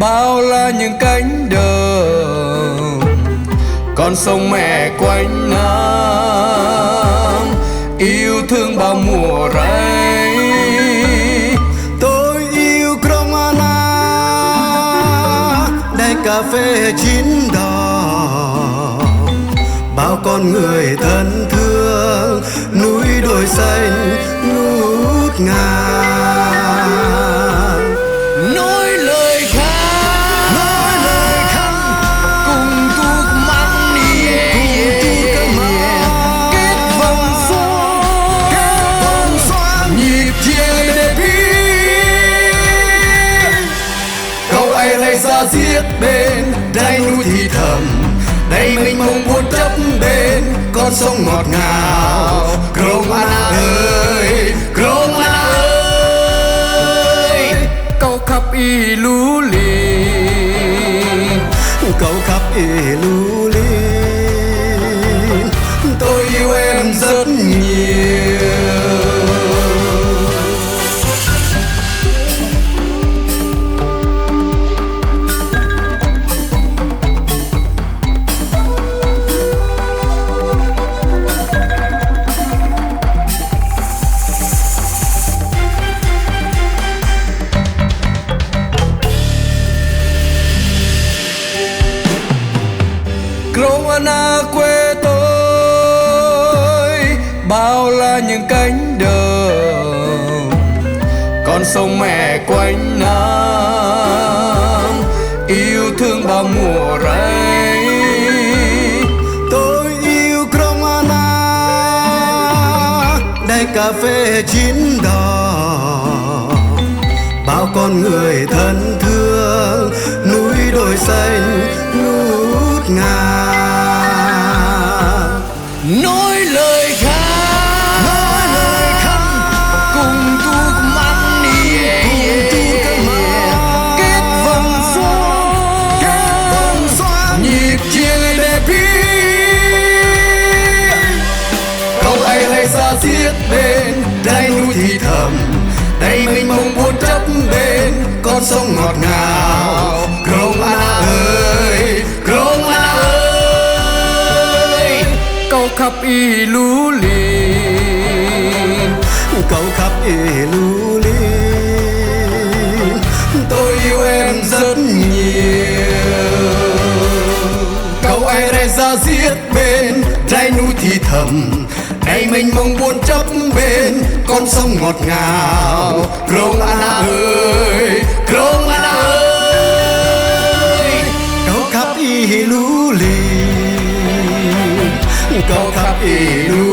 bao la những cánh đồng, con sông mẹ quanh năm yêu thương bao mùa rẫy. Tôi yêu Cromana, đây cà phê chín đỏ, bao con người thân thương, núi đồi xanh ngút ngàn. Nói lời khăn cùng thuốc mặn kết vòng xoan nhịp chia để biết câu ai lại ra giết bên đáy núi thì thầm đây mình mong buồn chấp bên con sông ngọt ngào. Cromana ơi, Cromana ơi, câu khắp y lũ lìn, Câu khắp y lũ lìn, tôi yêu em rất nhiều. Cromana quê tôi bao la những cánh đồng, con sông mẹ quanh năm yêu thương bao mùa rẫy. tôi yêu Cromana, đây cà phê chín đỏ, bao con người thân thương, núi đồi xanh ngút ngàn. Nói lời khăn cùng thuốc mặn kết vòng xoan nhịp chia để biết câu ai lại xa xiết bên đáy núi thì thầm đây mình mong buồn chấp bên con sông ngọt ngào. Cromana ơi, Cromana ơi, câu khắp y lũ lìn, Câu khắp y lũ lìn, tôi yêu em rất nhiều. Câu ai lại ra giết bên đáy núi thì thầm đây mình mong buồn chấp bên con sông ngọt ngào. Cromana ơi, Cromana ơi, câu khắp y lũ lìn, câu khắp y lũ